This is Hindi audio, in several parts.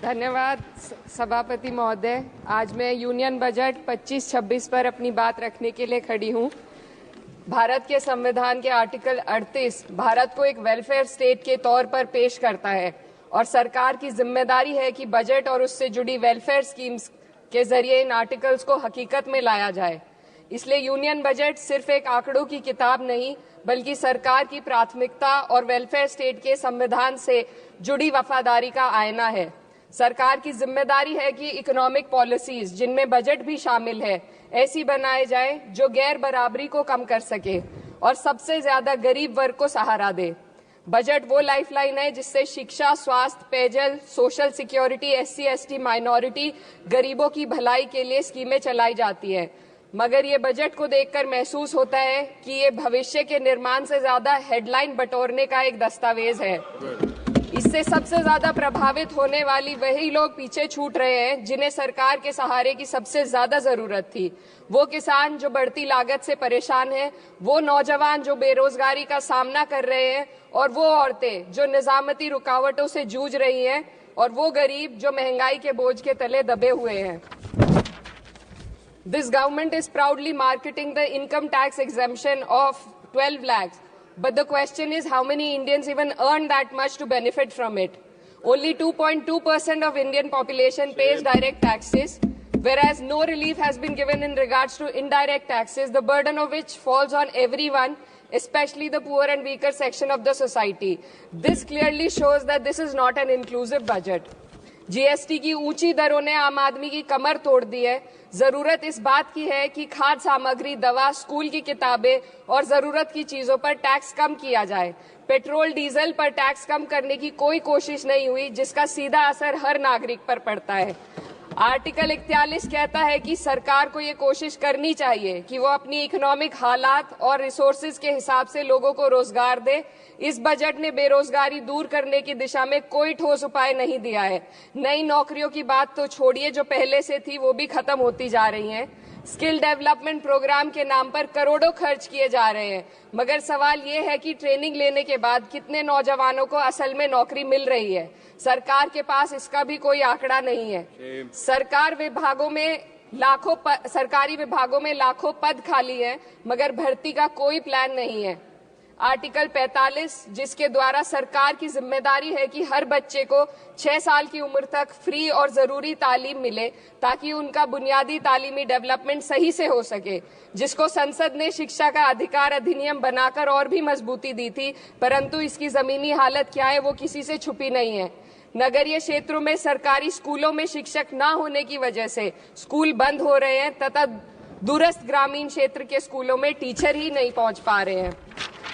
धन्यवाद सभापति महोदय। आज मैं यूनियन बजट 25-26 पर अपनी बात रखने के लिए खड़ी हूँ। भारत के संविधान के आर्टिकल 38 भारत को एक वेलफेयर स्टेट के तौर पर पेश करता है और सरकार की जिम्मेदारी है कि बजट और उससे जुड़ी वेलफेयर स्कीम्स के जरिए इन आर्टिकल्स को हकीकत में लाया जाए। इसलिए यूनियन बजट सिर्फ एक आंकड़ों की किताब नहीं, बल्कि सरकार की प्राथमिकता और वेलफेयर स्टेट के संविधान से जुड़ी वफादारी का आईना है। सरकार की जिम्मेदारी है कि इकोनॉमिक पॉलिसीज, जिनमें बजट भी शामिल है, ऐसी बनाए जाए जो गैर बराबरी को कम कर सके और सबसे ज्यादा गरीब वर्ग को सहारा दे। बजट वो लाइफलाइन है जिससे शिक्षा, स्वास्थ्य, पेयजल, social security, SC, ST, minority, गरीबों की भलाई के लिए स्कीमें चलाई जाती है। मगर ये बजट को देखकर महसूस होता है कि ये भविष्य के निर्माण से ज्यादा हेडलाइन बटोरने का एक दस्तावेज है। इससे सबसे ज्यादा प्रभावित होने वाली वही लोग पीछे छूट रहे हैं जिन्हें सरकार के सहारे की सबसे ज्यादा जरूरत थी। वो किसान जो बढ़ती लागत से परेशान हैं, वो नौजवान जो बेरोजगारी का सामना कर रहे हैं, और वो औरतें जो निजामती रुकावटों से जूझ रही हैं, और वो गरीब जो महंगाई के बोझ के तले दबे हुए हैं। This government is proudly marketing the income tax exemption of 12 lakhs. But the question is, how many Indians even earn that much to benefit from it? Only 2.2% of Indian population pays direct taxes, whereas no relief has been given in regards to indirect taxes, the burden of which falls on everyone, especially the poor and weaker section of the society. This clearly shows that this is not an inclusive budget. GST की ऊंची दरों ने आम आदमी की कमर तोड़ दी है। जरूरत इस बात की है कि खाद्य सामग्री, दवा, स्कूल की किताबें और जरूरत की चीजों पर टैक्स कम किया जाए। पेट्रोल, डीजल पर टैक्स कम करने की कोई कोशिश नहीं हुई, जिसका सीधा असर हर नागरिक पर पड़ता है। आर्टिकल 41 कहता है कि सरकार को ये कोशिश करनी चाहिए कि वो अपनी इकोनॉमिक हालात और रिसोर्सेज के हिसाब से लोगों को रोजगार दे। इस बजट ने बेरोजगारी दूर करने की दिशा में कोई ठोस उपाय नहीं दिया है। नई नौकरियों की बात तो छोड़िए, जो पहले से थी वो भी खत्म होती जा रही हैं। स्किल डेवलपमेंट प्रोग्राम के नाम पर करोड़ों खर्च किए जा रहे हैं, मगर सवाल ये है कि ट्रेनिंग लेने के बाद कितने नौजवानों को असल में नौकरी मिल रही है। सरकार के पास इसका भी कोई आंकड़ा नहीं है। सरकारी विभागों में लाखों पद खाली हैं, मगर भर्ती का कोई प्लान नहीं है। आर्टिकल 45, जिसके द्वारा सरकार की जिम्मेदारी है कि हर बच्चे को 6 साल की उम्र तक फ्री और जरूरी तालीम मिले ताकि उनका बुनियादी तालीमी डेवलपमेंट सही से हो सके, जिसको संसद ने शिक्षा का अधिकार अधिनियम बनाकर और भी मजबूती दी थी, परंतु इसकी जमीनी हालत क्या है वो किसी से छुपी नहीं है। नगरीय क्षेत्रों में सरकारी स्कूलों में शिक्षक न होने की वजह से स्कूल बंद हो रहे हैं तथा दूरस्थ ग्रामीण क्षेत्र के स्कूलों में टीचर ही नहीं पहुंच पा रहे हैं।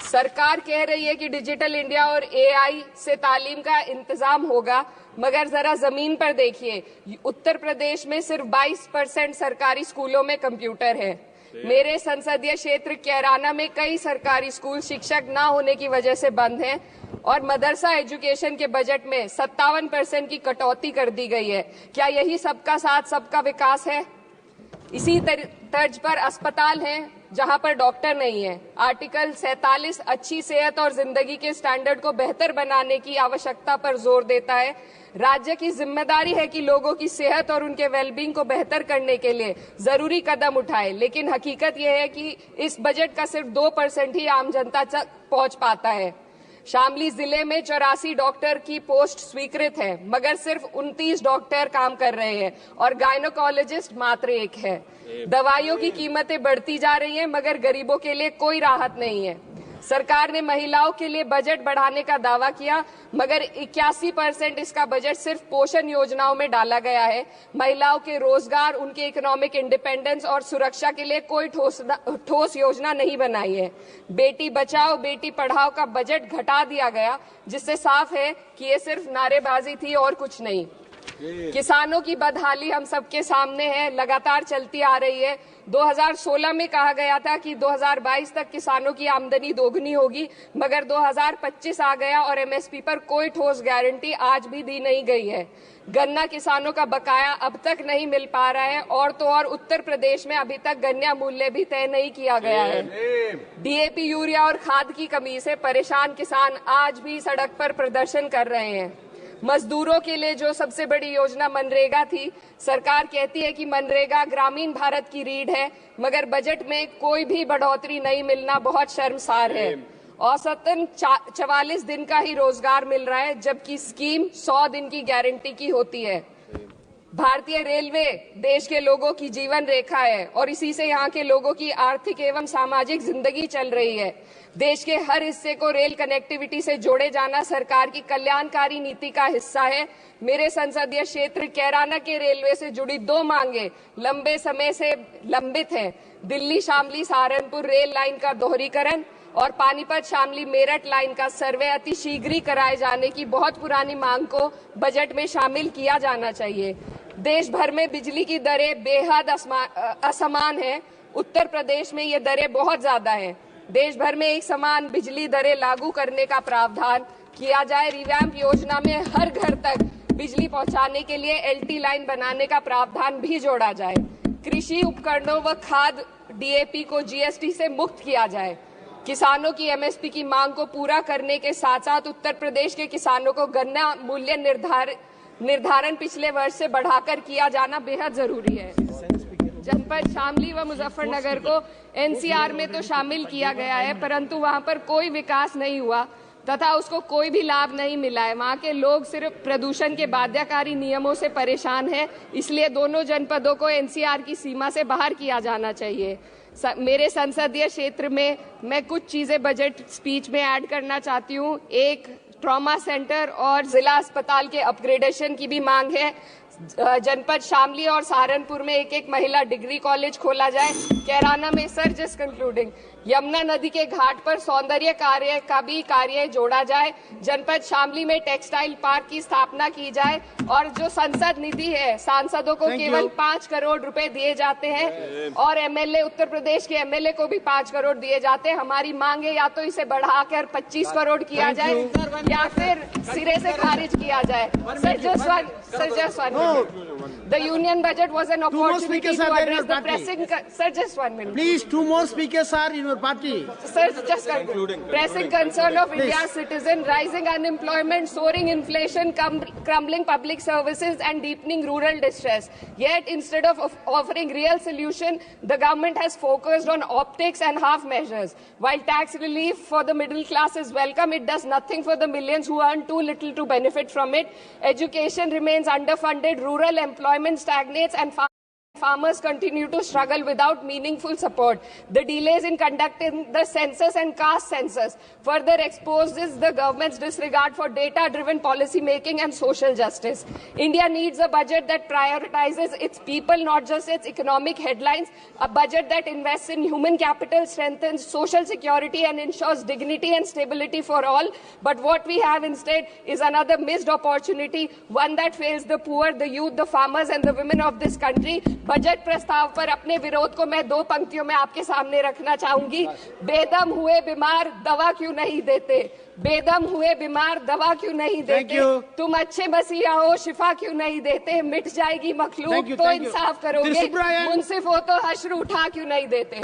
सरकार कह रही है कि डिजिटल इंडिया और AI से तालीम का इंतजाम होगा, मगर जरा जमीन पर देखिए, उत्तर प्रदेश में सिर्फ 22% सरकारी स्कूलों में कंप्यूटर है। मेरे संसदीय क्षेत्र कैराना में कई सरकारी स्कूल शिक्षक न होने की वजह से बंद हैं और मदरसा एजुकेशन के बजट में 57% की कटौती कर दी गई है। क्या यही सबका साथ सबका विकास है? इसी तर्ज पर अस्पताल हैं जहां पर डॉक्टर नहीं है। आर्टिकल 47 अच्छी सेहत और जिंदगी के स्टैंडर्ड को बेहतर बनाने की आवश्यकता पर जोर देता है। राज्य की जिम्मेदारी है कि लोगों की सेहत और उनके वेलबींग को बेहतर करने के लिए जरूरी कदम उठाए, लेकिन हकीकत यह है कि इस बजट का सिर्फ 2% ही आम जनता तक पहुंच पाता है। शामली जिले में 84 डॉक्टर की पोस्ट स्वीकृत है, मगर सिर्फ 29 डॉक्टर काम कर रहे हैं और गायनोकोलॉजिस्ट मात्र 1 है। दवाइयों की कीमतें बढ़ती जा रही हैं, मगर गरीबों के लिए कोई राहत नहीं है। सरकार ने महिलाओं के लिए बजट बढ़ाने का दावा किया, मगर 81% इसका बजट सिर्फ पोषण योजनाओं में डाला गया है। महिलाओं के रोजगार, उनके इकोनॉमिक इंडिपेंडेंस और सुरक्षा के लिए कोई ठोस योजना नहीं बनाई है। बेटी बचाओ बेटी पढ़ाओ का बजट घटा दिया गया, जिससे साफ है कि ये सिर्फ नारेबाजी थी और कुछ नहीं। किसानों की बदहाली हम सबके सामने है, लगातार चलती आ रही है। 2016 में कहा गया था कि 2022 तक किसानों की आमदनी दोगुनी होगी, मगर 2025 आ गया और MSP पर कोई ठोस गारंटी आज भी दी नहीं गई है। गन्ना किसानों का बकाया अब तक नहीं मिल पा रहा है, और तो और उत्तर प्रदेश में अभी तक गन्ना मूल्य भी तय नहीं किया गया है। DAP, यूरिया और खाद की कमी से परेशान किसान आज भी सड़क पर प्रदर्शन कर रहे हैं। मजदूरों के लिए जो सबसे बड़ी योजना मनरेगा थी, सरकार कहती है कि मनरेगा ग्रामीण भारत की रीढ़ है, मगर बजट में कोई भी बढ़ोतरी नहीं मिलना बहुत शर्मसार है। औसतन 44 दिन का ही रोजगार मिल रहा है, जबकि स्कीम 100 दिन की गारंटी की होती है। भारतीय रेलवे देश के लोगों की जीवन रेखा है और इसी से यहाँ के लोगों की आर्थिक एवं सामाजिक जिंदगी चल रही है। देश के हर हिस्से को रेल कनेक्टिविटी से जोड़े जाना सरकार की कल्याणकारी नीति का हिस्सा है। मेरे संसदीय क्षेत्र कैराना के रेलवे से जुड़ी 2 मांगे लंबे समय से लंबित हैं। दिल्ली शामली सहारनपुर रेल लाइन का दोहरीकरण और पानीपत शामली मेरठ लाइन का सर्वे अति शीघ्र ही कराए जाने की बहुत पुरानी मांग को बजट में शामिल किया जाना चाहिए। देश भर में बिजली की दरें बेहद असमान हैं। उत्तर प्रदेश में ये दरें बहुत ज्यादा हैं। देश भर में एक समान बिजली दरें लागू करने का प्रावधान किया जाए। रिवैम्प योजना में हर घर तक बिजली पहुंचाने के लिए एलटी लाइन बनाने का प्रावधान भी जोड़ा जाए। कृषि उपकरणों व खाद डीएपी को जीएसटी से मुक्त किया जाए। किसानों की एमएसपी की मांग को पूरा करने के साथ साथ उत्तर प्रदेश के किसानों को गन्ना मूल्य निर्धारण पिछले वर्ष से बढ़ाकर किया जाना बेहद जरूरी है। जनपद शामली व मुजफ्फरनगर को एनसीआर में तो शामिल किया गया है, परंतु वहां पर कोई विकास नहीं हुआ तथा उसको कोई भी लाभ नहीं मिला है। वहां के लोग सिर्फ प्रदूषण के बाध्यकारी नियमों से परेशान हैं, इसलिए दोनों जनपदों को एनसीआर की सीमा से बाहर किया जाना चाहिए। मेरे संसदीय क्षेत्र में मैं कुछ चीजें बजट स्पीच में ऐड करना चाहती हूँ। एक, ट्रॉमा सेंटर और जिला अस्पताल के अपग्रेडेशन की भी मांग है। जनपद शामली और सहारनपुर में एक महिला डिग्री कॉलेज खोला जाए। कैराना में जस्ट कंक्लूडिंग, यमुना नदी के घाट पर सौंदर्य कार्य का भी कार्य जोड़ा जाए। जनपद शामली में टेक्सटाइल पार्क की स्थापना की जाए और जो संसद निधि है, सांसदों को केवल 5 करोड़ रुपए दिए जाते हैं और एमएलए, उत्तर प्रदेश के एमएलए को भी 5 करोड़ दिए जाते हैं। हमारी मांग है या तो इसे बढ़ाकर 25 करोड़ किया जाए या फिर सिरे से खारिज किया जाए। Sir just one The union budget was an opportunity to address the pressing. Sir, just 1 minute. Please, 2 more speakers are in your party. Sir, just concluding. Pressing concern of India's citizen, rising unemployment, soaring inflation, crumbling public services, and deepening rural distress. Yet, instead of offering real solution, the government has focused on optics and half measures. While tax relief for the middle class is welcome, it does nothing for the millions who earn too little to benefit from it. Education remains underfunded. Rural employment stagnates and farmers continue to struggle without meaningful support. The delays in conducting the census and caste census further exposes the government's disregard for data-driven policy making and social justice. India needs a budget that prioritizes its people, not just its economic headlines, a budget that invests in human capital, strengthens social security and ensures dignity and stability for all. But what we have instead is another missed opportunity, one that fails the poor, the youth, the farmers and the women of this country. Budget प्रस्ताव पर अपने विरोध को मैं 2 पंक्तियों में आपके सामने रखना चाहूंगी। बेदम हुए बीमार दवा क्यों नहीं देते? बेदम हुए बीमार दवा क्यों नहीं देते? तुम अच्छे मसीहा हो, शिफा क्यों नहीं देते? मिट जाएगी मखलूक तो इंसाफ करोगे, मुंसिफ हो तो हश्र उठा क्यों नहीं देते?